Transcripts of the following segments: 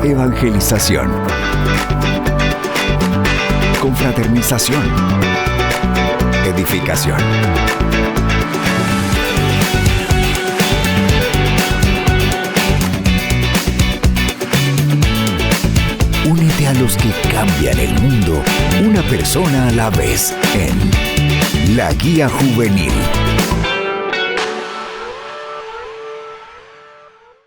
Evangelización. Confraternización. Edificación. Únete a los que cambian el mundo, una persona a la vez, en La Guía Juvenil.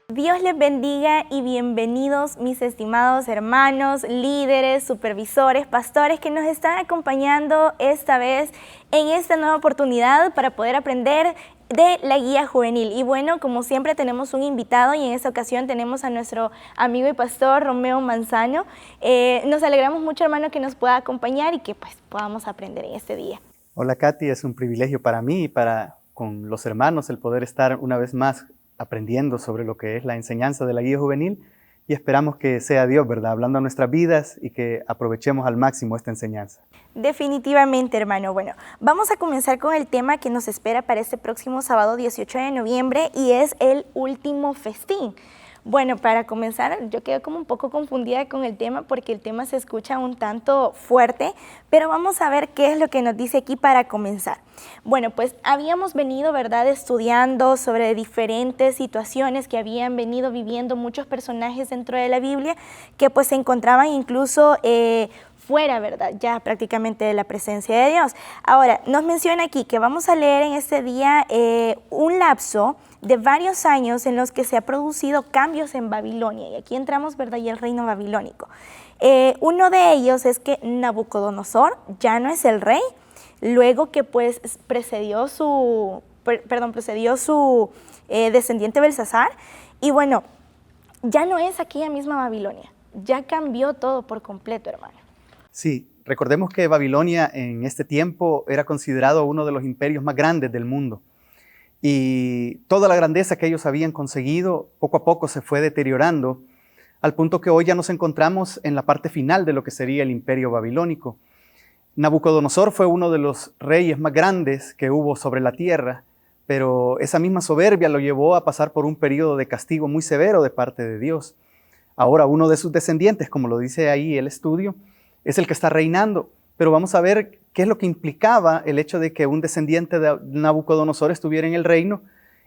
Dios les bendiga y bienvenidos mis estimados hermanos, líderes, supervisores, pastores que nos están acompañando esta vez en esta nueva oportunidad para poder aprender de la Guía Juvenil. Y bueno, como siempre tenemos un invitado y en esta ocasión tenemos a nuestro amigo y pastor Romeo Manzano. Nos alegramos mucho, hermano, que nos pueda acompañar y que pues podamos aprender en este día. Hola Katy, es un privilegio para mí y con los hermanos el poder estar una vez más aprendiendo sobre lo que es la enseñanza de la Guía Juvenil y esperamos que sea Dios, ¿verdad?, hablando a nuestras vidas y que aprovechemos al máximo esta enseñanza. Definitivamente, hermano. Bueno, vamos a comenzar con el tema que nos espera para este próximo sábado 18 de noviembre y es el último festín. Bueno, para comenzar, yo quedé como un poco confundida con el tema porque el tema se escucha un tanto fuerte, pero vamos a ver qué es lo que nos dice aquí para comenzar. Bueno, pues habíamos venido, ¿verdad?, estudiando sobre diferentes situaciones que habían venido viviendo muchos personajes dentro de la Biblia que pues se encontraban incluso fuera, ¿verdad?, ya prácticamente de la presencia de Dios. Ahora, nos menciona aquí que vamos a leer en este día un lapso de varios años en los que se ha producido cambios en Babilonia. Y aquí entramos, ¿verdad?, y el reino babilónico. Uno de ellos es que Nabucodonosor ya no es el rey, luego que pues precedió su descendiente Belsasar. Y bueno, ya no es aquella misma Babilonia, ya cambió todo por completo, hermano. Sí, recordemos que Babilonia en este tiempo era considerado uno de los imperios más grandes del mundo. Y toda la grandeza que ellos habían conseguido poco a poco se fue deteriorando al punto que hoy ya nos encontramos en la parte final de lo que sería el imperio babilónico. Nabucodonosor fue uno de los reyes más grandes que hubo sobre la tierra, pero esa misma soberbia lo llevó a pasar por un periodo de castigo muy severo de parte de Dios. Ahora uno de sus descendientes, como lo dice ahí el estudio, es el que está reinando. Pero vamos a ver qué es lo que implicaba el hecho de que un descendiente de Nabucodonosor estuviera en el reino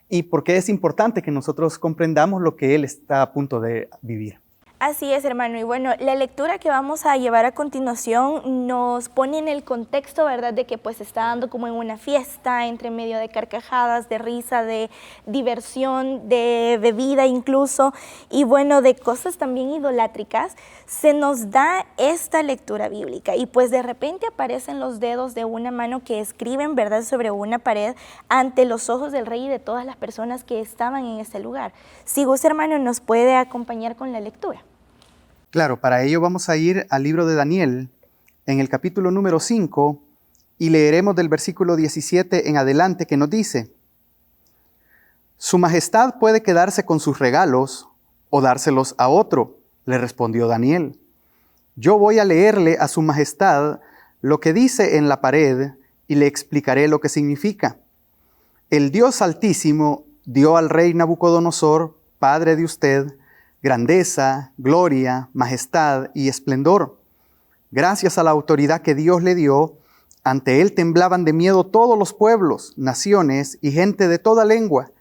y por qué es importante que nosotros comprendamos lo que él está a punto de vivir. Así es, hermano. Y bueno, la lectura que vamos a llevar a continuación nos pone en el contexto, ¿verdad?, de que pues se está dando como en una fiesta, entre medio de carcajadas, de risa, de diversión, de bebida incluso, y bueno, de cosas también idolátricas. Se nos da esta lectura bíblica y pues de repente aparecen los dedos de una mano que escriben, ¿verdad?, sobre una pared ante los ojos del rey y de todas las personas que estaban en este lugar. Si gusta, hermano, nos puede acompañar con la lectura. Claro, para ello vamos a ir al libro de Daniel, en el capítulo número 5, y leeremos del versículo 17 en adelante, que nos dice: «Su majestad puede quedarse con sus regalos o dárselos a otro», le respondió Daniel. «Yo voy a leerle a su majestad lo que dice en la pared y le explicaré lo que significa. El Dios Altísimo dio al rey Nabucodonosor, padre de usted, grandeza, gloria, majestad y esplendor. Gracias a la autoridad que Dios le dio, ante él temblaban de miedo todos los pueblos, naciones y gente de toda lengua.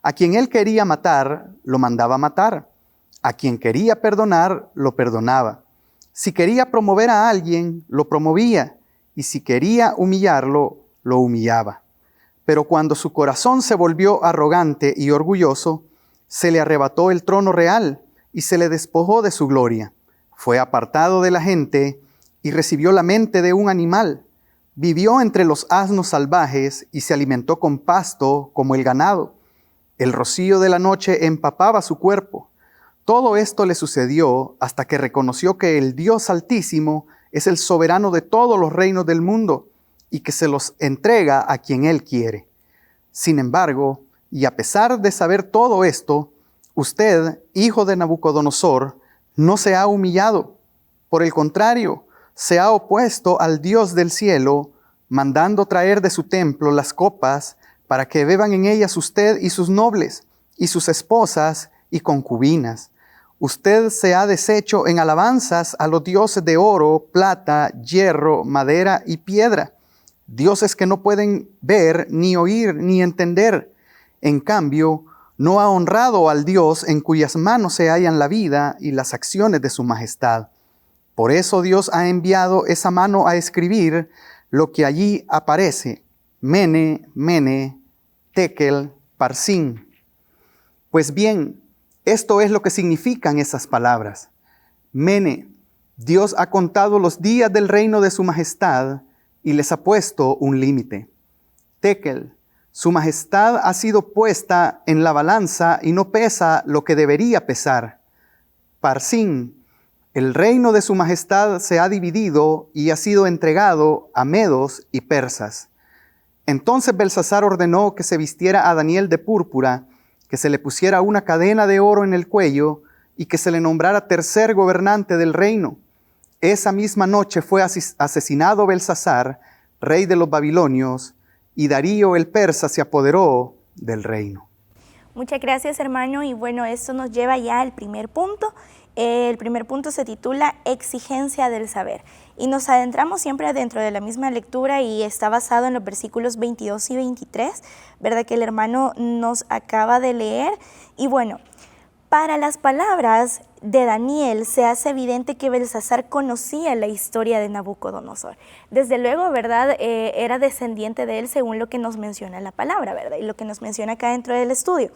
A quien él quería matar, lo mandaba matar. A quien quería perdonar, lo perdonaba. Si quería promover a alguien, lo promovía. Y si quería humillarlo, lo humillaba. Pero cuando su corazón se volvió arrogante y orgulloso, se le arrebató el trono real y se le despojó de su gloria. Fue apartado de la gente y recibió la mente de un animal. Vivió entre los asnos salvajes y se alimentó con pasto como el ganado. El rocío de la noche empapaba su cuerpo. Todo esto le sucedió hasta que reconoció que el Dios Altísimo es el soberano de todos los reinos del mundo y que se los entrega a quien Él quiere. Sin embargo, y a pesar de saber todo esto, usted, hijo de Nabucodonosor, no se ha humillado. Por el contrario, se ha opuesto al Dios del cielo, mandando traer de su templo las copas para que beban en ellas usted y sus nobles, y sus esposas y concubinas. Usted se ha deshecho en alabanzas a los dioses de oro, plata, hierro, madera y piedra, dioses que no pueden ver, ni oír, ni entender. En cambio, no ha honrado al Dios en cuyas manos se hallan la vida y las acciones de su majestad. Por eso Dios ha enviado esa mano a escribir lo que allí aparece: Mene, Mene, Tekel, Parsin. Pues bien, esto es lo que significan esas palabras. Mene, Dios ha contado los días del reino de su majestad y les ha puesto un límite. Tekel, su majestad ha sido puesta en la balanza y no pesa lo que debería pesar. Parsin, el reino de su majestad se ha dividido y ha sido entregado a medos y persas. Entonces Belsasar ordenó que se vistiera a Daniel de púrpura, que se le pusiera una cadena de oro en el cuello y que se le nombrara tercer gobernante del reino. Esa misma noche fue asesinado Belsasar, rey de los babilonios, y Darío el persa se apoderó del reino. Muchas gracias, hermano. Y bueno, esto nos lleva ya al primer punto. El primer punto se titula Exigencia del saber. Y nos adentramos siempre dentro de la misma lectura y está basado en los versículos 22 y 23, ¿verdad? Que el hermano nos acaba de leer. Y bueno, para las palabras de Daniel se hace evidente que Belsasar conocía la historia de Nabucodonosor. Desde luego, ¿verdad? Era descendiente de él según lo que nos menciona la palabra, ¿verdad? Y lo que nos menciona acá dentro del estudio.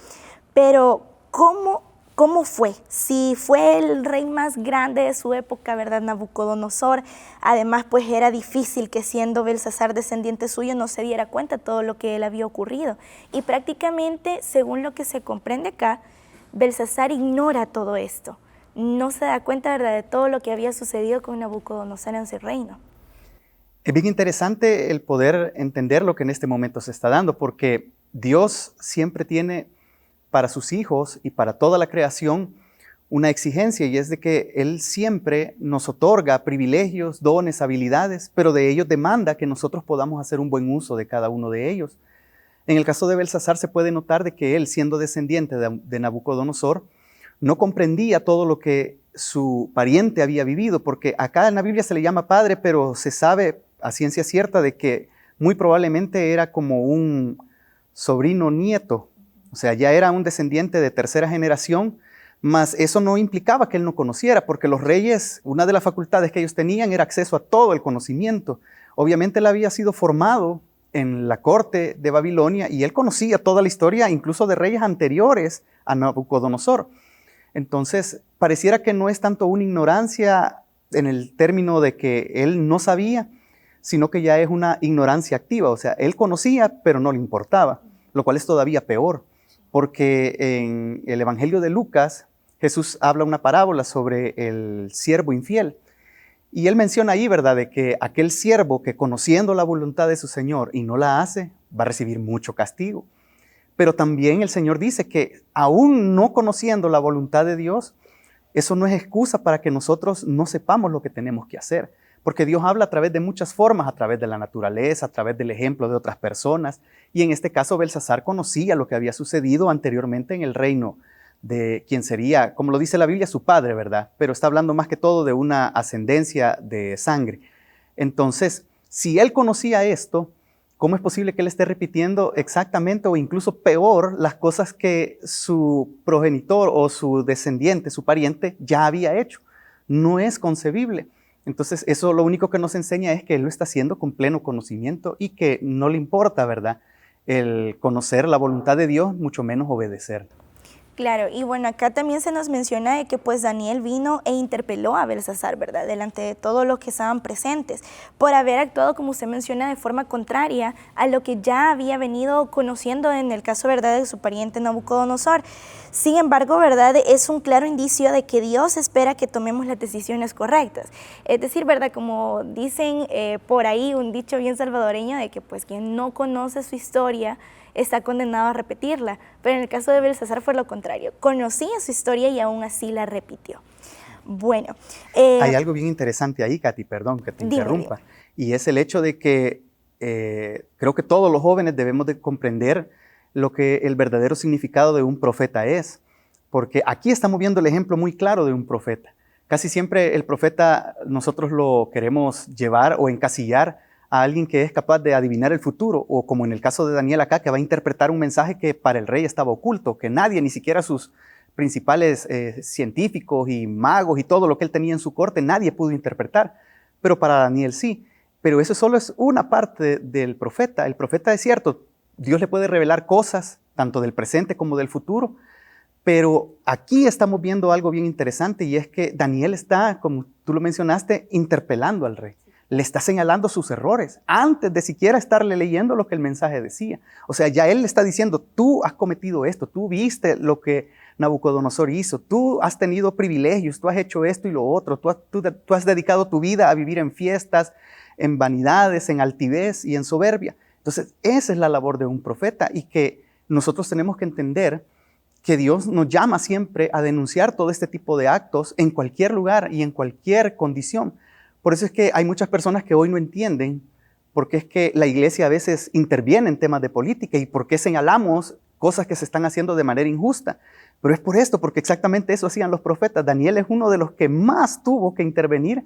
Pero, ¿cómo fue? Si fue el rey más grande de su época, ¿verdad? Nabucodonosor. Además, pues era difícil que siendo Belsasar descendiente suyo no se diera cuenta de todo lo que él había ocurrido. Y prácticamente, según lo que se comprende acá, Belsasar ignora todo esto. No se da cuenta, ¿verdad?, de todo lo que había sucedido con Nabucodonosor en su reino. Es bien interesante el poder entender lo que en este momento se está dando, porque Dios siempre tiene para sus hijos y para toda la creación una exigencia, y es de que Él siempre nos otorga privilegios, dones, habilidades, pero de ellos demanda que nosotros podamos hacer un buen uso de cada uno de ellos. En el caso de Belsasar se puede notar de que él, siendo descendiente de Nabucodonosor, no comprendía todo lo que su pariente había vivido, porque acá en la Biblia se le llama padre, pero se sabe a ciencia cierta de que muy probablemente era como un sobrino nieto, o sea, ya era un descendiente de tercera generación, mas eso no implicaba que él no conociera, porque los reyes, una de las facultades que ellos tenían era acceso a todo el conocimiento. Obviamente él había sido formado en la corte de Babilonia y él conocía toda la historia, incluso de reyes anteriores a Nabucodonosor. Entonces, pareciera que no es tanto una ignorancia en el término de que él no sabía, sino que ya es una ignorancia activa. O sea, él conocía, pero no le importaba, lo cual es todavía peor, porque en el Evangelio de Lucas, Jesús habla una parábola sobre el siervo infiel. Y él menciona ahí, ¿verdad?, de que aquel siervo que conociendo la voluntad de su Señor y no la hace, va a recibir mucho castigo. Pero también el Señor dice que aún no conociendo la voluntad de Dios, eso no es excusa para que nosotros no sepamos lo que tenemos que hacer. Porque Dios habla a través de muchas formas, a través de la naturaleza, a través del ejemplo de otras personas. Y en este caso, Belsasar conocía lo que había sucedido anteriormente en el reino de quien sería, como lo dice la Biblia, su padre, ¿verdad? Pero está hablando más que todo de una ascendencia de sangre. Entonces, si él conocía esto, ¿cómo es posible que él esté repitiendo exactamente o incluso peor las cosas que su progenitor o su descendiente, su pariente, ya había hecho? No es concebible. Entonces, eso lo único que nos enseña es que él lo está haciendo con pleno conocimiento y que no le importa, ¿verdad?, el conocer la voluntad de Dios, mucho menos obedecer. Claro, y bueno, acá también se nos menciona de que pues Daniel vino e interpeló a Belsasar, ¿verdad?, delante de todos los que estaban presentes, por haber actuado, como usted menciona, de forma contraria a lo que ya había venido conociendo en el caso, ¿verdad?, de su pariente Nabucodonosor. Sin embargo, ¿verdad?, es un claro indicio de que Dios espera que tomemos las decisiones correctas. Es decir, ¿verdad?, como dicen por ahí un dicho bien salvadoreño de que pues quien no conoce su historia está condenado a repetirla, pero en el caso de Belsasar fue lo contrario, conocía su historia y aún así la repitió. Bueno. Hay algo bien interesante ahí, Katy, perdón que te interrumpa, y es el hecho de que creo que todos los jóvenes debemos de comprender lo que el verdadero significado de un profeta es, porque aquí estamos viendo el ejemplo muy claro de un profeta. Casi siempre el profeta nosotros lo queremos llevar o encasillar a alguien que es capaz de adivinar el futuro, o como en el caso de Daniel acá, que va a interpretar un mensaje que para el rey estaba oculto, que nadie, ni siquiera sus principales científicos y magos y todo lo que él tenía en su corte, nadie pudo interpretar, pero para Daniel sí. Pero eso solo es una parte del profeta. El profeta es cierto, Dios le puede revelar cosas, tanto del presente como del futuro, pero aquí estamos viendo algo bien interesante, y es que Daniel está, como tú lo mencionaste, interpelando al rey. Le está señalando sus errores antes de siquiera estarle leyendo lo que el mensaje decía. O sea, ya él le está diciendo, tú has cometido esto, tú viste lo que Nabucodonosor hizo, tú has tenido privilegios, tú has hecho esto y lo otro, tú has dedicado tu vida a vivir en fiestas, en vanidades, en altivez y en soberbia. Entonces, esa es la labor de un profeta, y que nosotros tenemos que entender que Dios nos llama siempre a denunciar todo este tipo de actos en cualquier lugar y en cualquier condición. Por eso es que hay muchas personas que hoy no entienden por qué es que la iglesia a veces interviene en temas de política y por qué señalamos cosas que se están haciendo de manera injusta. Pero es por esto, porque exactamente eso hacían los profetas. Daniel es uno de los que más tuvo que intervenir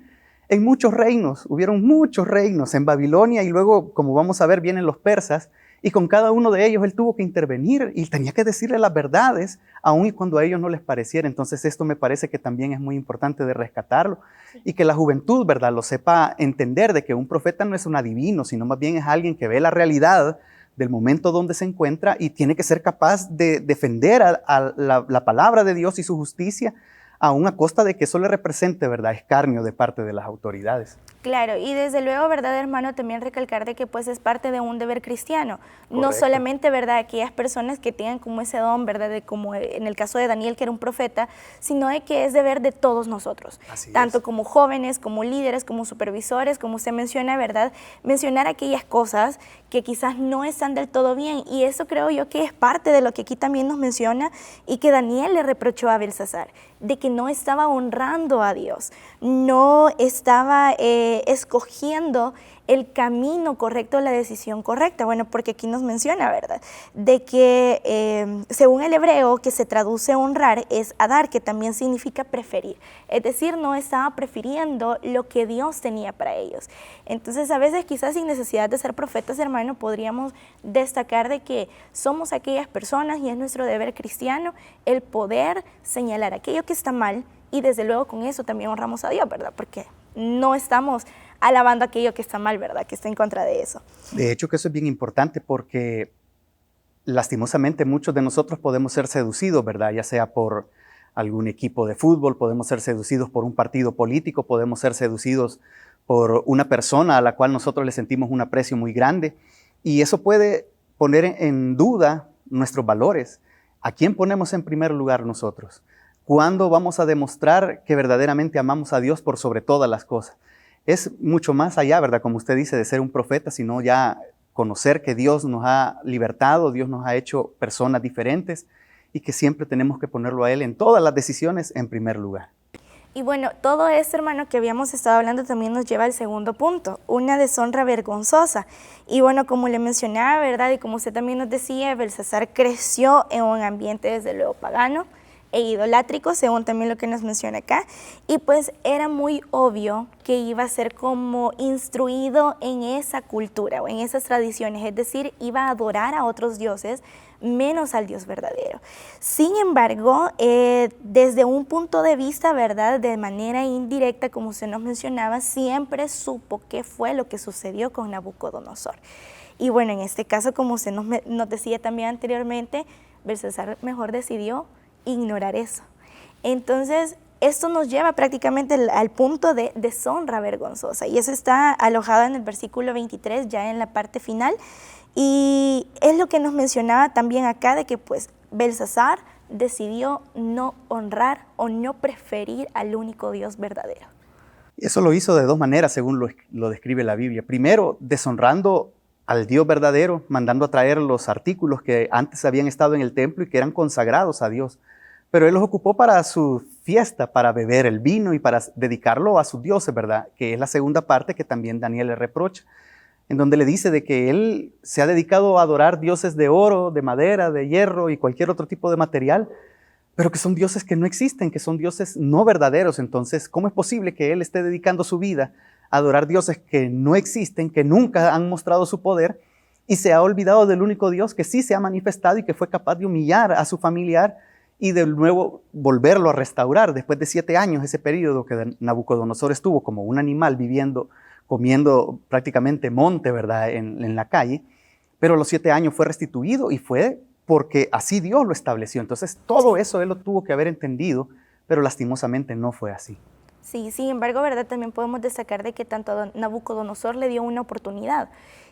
en muchos reinos. Hubieron muchos reinos en Babilonia, y luego, como vamos a ver, vienen los persas, y con cada uno de ellos él tuvo que intervenir y tenía que decirle las verdades, aun y cuando a ellos no les pareciera. Entonces esto me parece que también es muy importante de rescatarlo, y que la juventud, ¿verdad?, lo sepa entender, de que un profeta no es un adivino, sino más bien es alguien que ve la realidad del momento donde se encuentra y tiene que ser capaz de defender a la palabra de Dios y su justicia, aún a costa de que eso le represente, ¿verdad?, escarnio de parte de las autoridades. Claro, y desde luego, ¿verdad, hermano? También recalcar de que pues es parte de un deber cristiano. Correcto. No solamente, ¿verdad?, aquellas personas que tengan como ese don, ¿verdad?, de como en el caso de Daniel, que era un profeta, sino de que es deber de todos nosotros. Así tanto es. como jóvenes, como líderes, como supervisores, como usted menciona, ¿verdad? Mencionar aquellas cosas que quizás no están del todo bien, y eso creo yo que es parte de lo que aquí también nos menciona, y que Daniel le reprochó a Belsasar, de que no estaba honrando a Dios, no estaba escogiendo el camino correcto, la decisión correcta. Bueno, porque aquí nos menciona, ¿verdad?, de que según el hebreo, que se traduce honrar, es adar, que también significa preferir. Es decir, no estaba prefiriendo lo que Dios tenía para ellos. Entonces, a veces quizás sin necesidad de ser profetas, hermano, podríamos destacar de que somos aquellas personas, y es nuestro deber cristiano el poder señalar aquello que está mal, y desde luego con eso también honramos a Dios, ¿verdad? Porque no estamos alabando aquello que está mal, ¿verdad?, que está en contra de eso. De hecho, que eso es bien importante, porque lastimosamente muchos de nosotros podemos ser seducidos, ¿verdad?, ya sea por algún equipo de fútbol, podemos ser seducidos por un partido político, podemos ser seducidos por una persona a la cual nosotros le sentimos un aprecio muy grande, y eso puede poner en duda nuestros valores. ¿A quién ponemos en primer lugar nosotros? ¿Cuándo vamos a demostrar que verdaderamente amamos a Dios por sobre todas las cosas? Es mucho más allá, ¿verdad?, como usted dice, de ser un profeta, sino ya conocer que Dios nos ha libertado, Dios nos ha hecho personas diferentes, y que siempre tenemos que ponerlo a Él en todas las decisiones en primer lugar. Y bueno, todo esto, hermano, que habíamos estado hablando también nos lleva al segundo punto, una deshonra vergonzosa. Y bueno, como le mencionaba, ¿verdad?, y como usted también nos decía, Belsasar creció en un ambiente desde luego pagano e idolátrico, según también lo que nos menciona acá, y pues era muy obvio que iba a ser como instruido en esa cultura o en esas tradiciones, es decir, iba a adorar a otros dioses menos al Dios verdadero. Sin embargo, desde un punto de vista, ¿verdad?, de manera indirecta, como usted nos mencionaba, siempre supo qué fue lo que sucedió con Nabucodonosor. Y bueno, en este caso, como usted nos decía también anteriormente, Belsasar mejor decidió ignorar eso. Entonces, esto nos lleva prácticamente al punto de deshonra vergonzosa, y eso está alojado en el versículo 23, ya en la parte final, y es lo que nos mencionaba también acá, de que pues Belsasar decidió no honrar o no preferir al único Dios verdadero. Eso lo hizo de dos maneras, según lo describe la Biblia. Primero, deshonrando al Dios verdadero, mandando a traer los artículos que antes habían estado en el templo y que eran consagrados a Dios. Pero él los ocupó para su fiesta, para beber el vino y para dedicarlo a sus dioses, ¿verdad? Que es la segunda parte que también Daniel le reprocha, en donde le dice de que él se ha dedicado a adorar dioses de oro, de madera, de hierro y cualquier otro tipo de material, pero que son dioses que no existen, que son dioses no verdaderos. Entonces, ¿cómo es posible que él esté dedicando su vida a adorar dioses que no existen, que nunca han mostrado su poder, y se ha olvidado del único Dios que sí se ha manifestado y que fue capaz de humillar a su familiar y de nuevo volverlo a restaurar? Después de 7 años, ese periodo que Nabucodonosor estuvo como un animal viviendo, comiendo prácticamente monte, ¿verdad?, en la calle, pero a los 7 años fue restituido, y fue porque así Dios lo estableció. Entonces, todo eso él lo tuvo que haber entendido, pero lastimosamente no fue así. Sí, sin embargo, ¿verdad? También podemos destacar de que tanto Nabucodonosor le dio una oportunidad.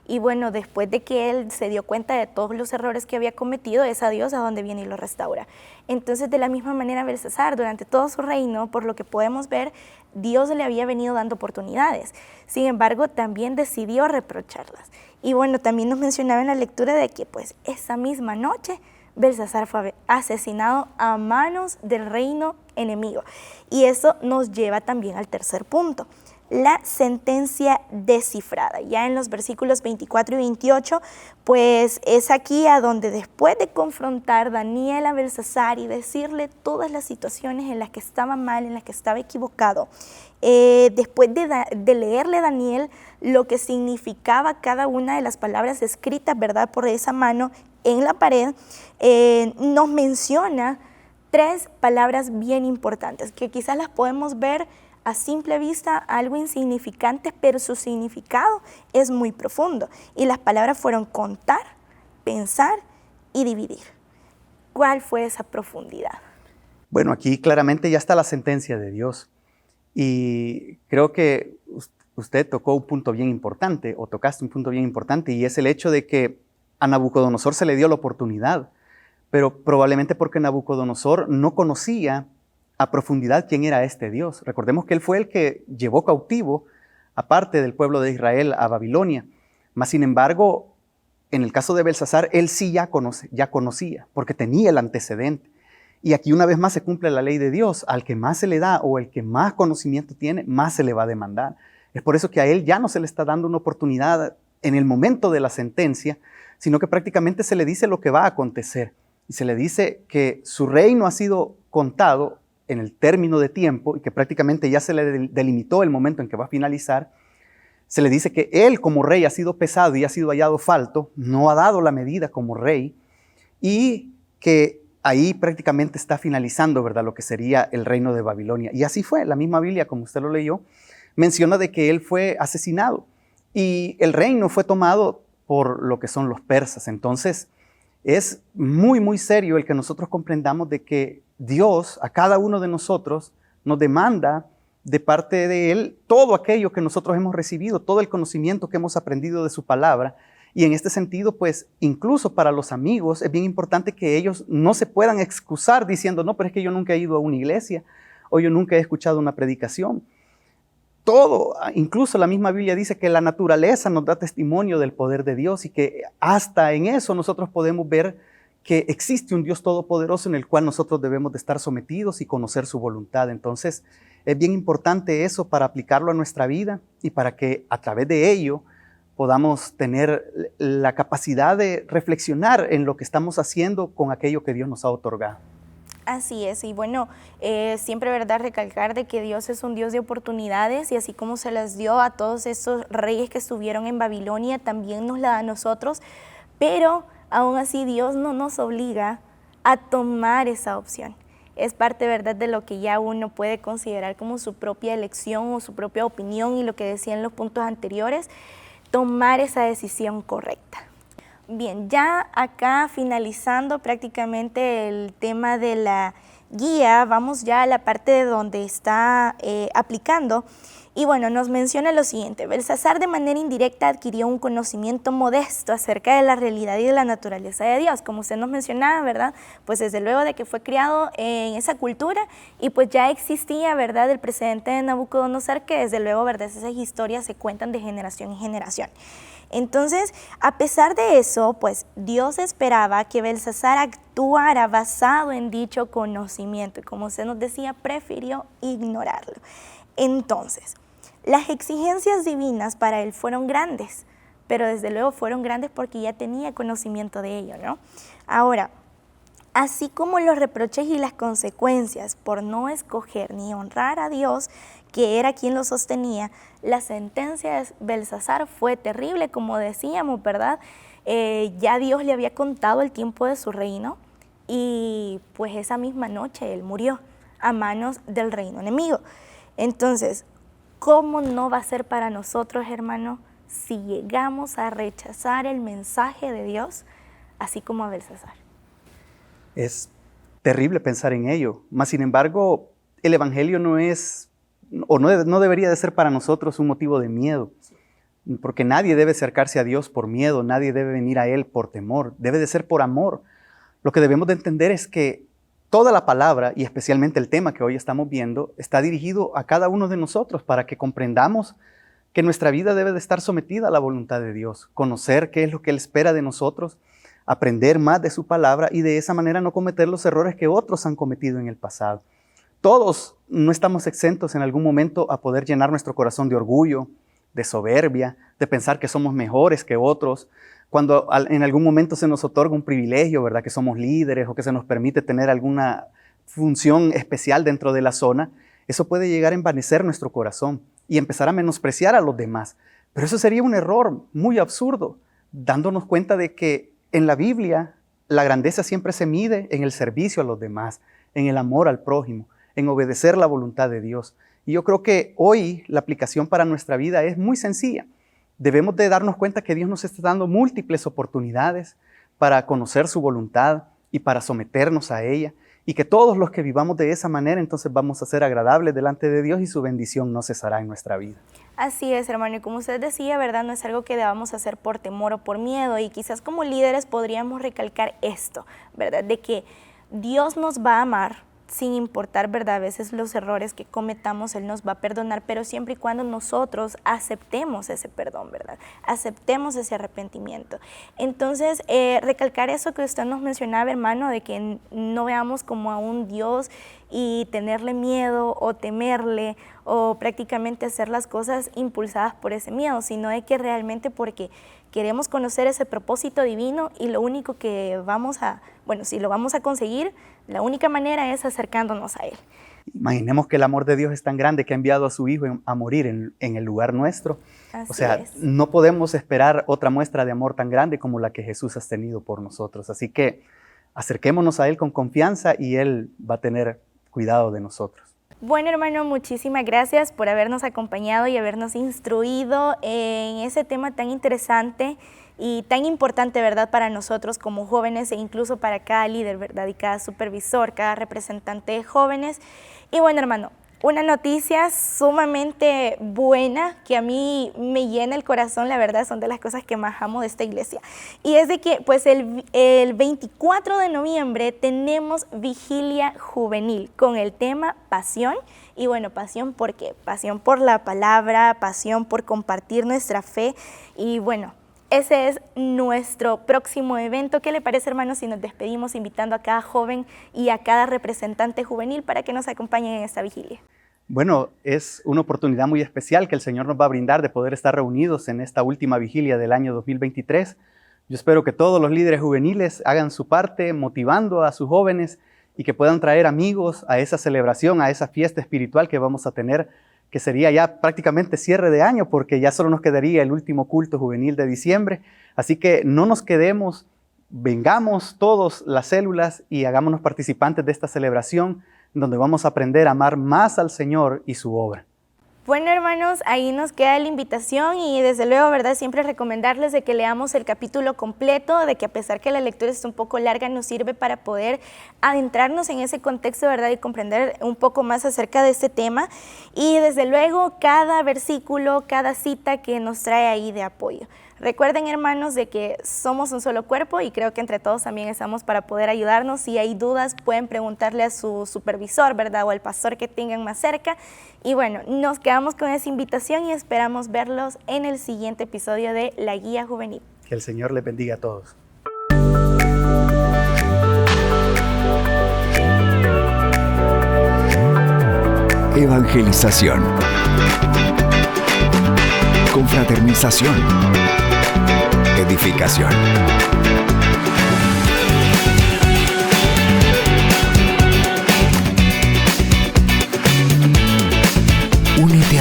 Y bueno, después de que él se dio cuenta de todos los errores que había cometido, es a Dios a donde viene y lo restaura. Entonces, de la misma manera, Belsasar, durante todo su reino, por lo que podemos ver, Dios le había venido dando oportunidades. Sin embargo, también decidió reprocharlas. Y bueno, también nos mencionaba en la lectura de que pues esa misma noche Belsasar fue asesinado a manos del reino enemigo. Y eso nos lleva también al tercer punto, la sentencia descifrada. Ya en los versículos 24 y 28, pues es aquí a donde, después de confrontar Daniel a Belsasar y decirle todas las situaciones en las que estaba mal, en las que estaba equivocado, después de leerle a Daniel lo que significaba cada una de las palabras escritas, ¿verdad?, por esa mano en la pared, nos menciona 3 palabras bien importantes, que quizás las podemos ver a simple vista algo insignificantes, pero su significado es muy profundo. Y las palabras fueron contar, pensar y dividir. ¿Cuál fue esa profundidad? Bueno, aquí claramente ya está la sentencia de Dios. Y creo que usted tocó un punto bien importante, o tocaste un punto bien importante, y es el hecho de que a Nabucodonosor se le dio la oportunidad, pero probablemente porque Nabucodonosor no conocía a profundidad quién era este Dios. Recordemos que él fue el que llevó cautivo a parte del pueblo de Israel a Babilonia. Mas, sin embargo, en el caso de Belsasar, él sí ya conocía, porque tenía el antecedente. Y aquí una vez más se cumple la ley de Dios. Al que más se le da o el que más conocimiento tiene, más se le va a demandar. Es por eso que a él ya no se le está dando una oportunidad en el momento de la sentencia, sino que prácticamente se le dice lo que va a acontecer. Y se le dice que su reino ha sido contado en el término de tiempo y que prácticamente ya se le delimitó el momento en que va a finalizar. Se le dice que él como rey ha sido pesado y ha sido hallado falto, no ha dado la medida como rey, y que ahí prácticamente está finalizando, ¿verdad?, lo que sería el reino de Babilonia. Y así fue. La misma Biblia, como usted lo leyó, menciona de que él fue asesinado y el reino fue tomado por lo que son los persas. Entonces, es muy, muy serio el que nosotros comprendamos de que Dios a cada uno de nosotros nos demanda de parte de Él todo aquello que nosotros hemos recibido, todo el conocimiento que hemos aprendido de su palabra. Y en este sentido, pues, incluso para los amigos es bien importante que ellos no se puedan excusar diciendo, no, pero es que yo nunca he ido a una iglesia o yo nunca he escuchado una predicación. Todo, incluso la misma Biblia dice que la naturaleza nos da testimonio del poder de Dios y que hasta en eso nosotros podemos ver que existe un Dios todopoderoso en el cual nosotros debemos de estar sometidos y conocer su voluntad. Entonces, es bien importante eso para aplicarlo a nuestra vida y para que a través de ello podamos tener la capacidad de reflexionar en lo que estamos haciendo con aquello que Dios nos ha otorgado. Así es, y bueno, siempre, ¿verdad?, recalcar de que Dios es un Dios de oportunidades, y así como se las dio a todos esos reyes que estuvieron en Babilonia, también nos la da a nosotros, pero aún así Dios no nos obliga a tomar esa opción. Es parte, ¿verdad?, de lo que ya uno puede considerar como su propia elección o su propia opinión, y lo que decía en los puntos anteriores, tomar esa decisión correcta. Bien, ya acá finalizando prácticamente el tema de la guía, vamos ya a la parte de donde está aplicando. Y bueno, nos menciona lo siguiente: Belsasar de manera indirecta adquirió un conocimiento modesto acerca de la realidad y de la naturaleza de Dios. Como usted nos mencionaba, ¿verdad? Pues desde luego de que fue criado en esa cultura y pues ya existía, ¿verdad?, el precedente de Nabucodonosor, que desde luego, ¿verdad?, esas historias se cuentan de generación en generación. Entonces, a pesar de eso, pues Dios esperaba que Belsasar actuara basado en dicho conocimiento y, como usted nos decía, prefirió ignorarlo. Entonces, las exigencias divinas para él fueron grandes, pero desde luego fueron grandes porque ya tenía conocimiento de ello, ¿no? Ahora, así como los reproches y las consecuencias por no escoger ni honrar a Dios, que era quien lo sostenía, la sentencia de Belsasar fue terrible, como decíamos, ¿verdad? Ya Dios le había contado el tiempo de su reino y pues esa misma noche él murió a manos del reino enemigo. Entonces, ¿cómo no va a ser para nosotros, hermano, si llegamos a rechazar el mensaje de Dios, así como a Belsasar? Es terrible pensar en ello, mas sin embargo, el Evangelio no es, o no debería de ser para nosotros un motivo de miedo, porque nadie debe acercarse a Dios por miedo, nadie debe venir a Él por temor, debe de ser por amor. Lo que debemos de entender es que toda la palabra, y especialmente el tema que hoy estamos viendo, está dirigido a cada uno de nosotros para que comprendamos que nuestra vida debe de estar sometida a la voluntad de Dios, conocer qué es lo que Él espera de nosotros, aprender más de su palabra y de esa manera no cometer los errores que otros han cometido en el pasado. Todos no estamos exentos en algún momento a poder llenar nuestro corazón de orgullo, de soberbia, de pensar que somos mejores que otros. Cuando en algún momento se nos otorga un privilegio, ¿verdad? Que somos líderes o que se nos permite tener alguna función especial dentro de la zona, eso puede llegar a envanecer nuestro corazón y empezar a menospreciar a los demás. Pero eso sería un error muy absurdo, dándonos cuenta de que en la Biblia la grandeza siempre se mide en el servicio a los demás, en el amor al prójimo, en obedecer la voluntad de Dios. Y yo creo que hoy la aplicación para nuestra vida es muy sencilla. Debemos de darnos cuenta que Dios nos está dando múltiples oportunidades para conocer su voluntad y para someternos a ella, y que todos los que vivamos de esa manera, entonces vamos a ser agradables delante de Dios y su bendición no cesará en nuestra vida. Así es, hermano, y como usted decía, ¿verdad? No es algo que debamos hacer por temor o por miedo, y quizás como líderes podríamos recalcar esto, ¿verdad? De que Dios nos va a amar sin importar, ¿verdad? A veces los errores que cometamos, Él nos va a perdonar, pero siempre y cuando nosotros aceptemos ese perdón, ¿verdad? Aceptemos ese arrepentimiento. Entonces, recalcar eso que usted nos mencionaba, hermano, de que no veamos como a un Dios y tenerle miedo o temerle o prácticamente hacer las cosas impulsadas por ese miedo, sino de que realmente porque queremos conocer ese propósito divino y lo único que si lo vamos a conseguir, la única manera es acercándonos a Él. Imaginemos que el amor de Dios es tan grande que ha enviado a su Hijo a morir en el lugar nuestro. Así es. No podemos esperar otra muestra de amor tan grande como la que Jesús ha tenido por nosotros. Así que acerquémonos a Él con confianza y Él va a tener cuidado de nosotros. Bueno, hermano, muchísimas gracias por habernos acompañado y habernos instruido en ese tema tan interesante y tan importante, ¿verdad?, para nosotros como jóvenes e incluso para cada líder, ¿verdad?, y cada supervisor, cada representante de jóvenes. Y bueno, hermano, una noticia sumamente buena que a mí me llena el corazón, la verdad, son de las cosas que más amo de esta iglesia. Y es de que pues el 24 de noviembre tenemos vigilia juvenil con el tema pasión. Y bueno, pasión ¿por qué? Pasión por la palabra, pasión por compartir nuestra fe. Y bueno, ese es nuestro próximo evento. ¿Qué le parece, hermano, si nos despedimos invitando a cada joven y a cada representante juvenil para que nos acompañen en esta vigilia? Bueno, es una oportunidad muy especial que el Señor nos va a brindar de poder estar reunidos en esta última vigilia del año 2023. Yo espero que todos los líderes juveniles hagan su parte motivando a sus jóvenes y que puedan traer amigos a esa celebración, a esa fiesta espiritual que vamos a tener, que sería ya prácticamente cierre de año, porque ya solo nos quedaría el último culto juvenil de diciembre. Así que no nos quedemos, vengamos todos las células y hagámonos participantes de esta celebración, donde vamos a aprender a amar más al Señor y su obra. Bueno, hermanos, ahí nos queda la invitación y desde luego, ¿verdad?, siempre recomendarles de que leamos el capítulo completo, de que a pesar que la lectura es un poco larga, nos sirve para poder adentrarnos en ese contexto, ¿verdad?, y comprender un poco más acerca de este tema. Y desde luego, cada versículo, cada cita que nos trae ahí de apoyo. Recuerden, hermanos, de que somos un solo cuerpo y creo que entre todos también estamos para poder ayudarnos. Si hay dudas, pueden preguntarle a su supervisor, ¿verdad?, o al pastor que tengan más cerca. Y bueno, nos quedamos con esa invitación y esperamos verlos en el siguiente episodio de La Guía Juvenil. Que el Señor les bendiga a todos. Evangelización. Confraternización. Edificación.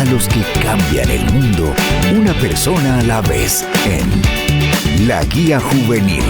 a los que cambian el mundo, una persona a la vez, en La Guía Juvenil.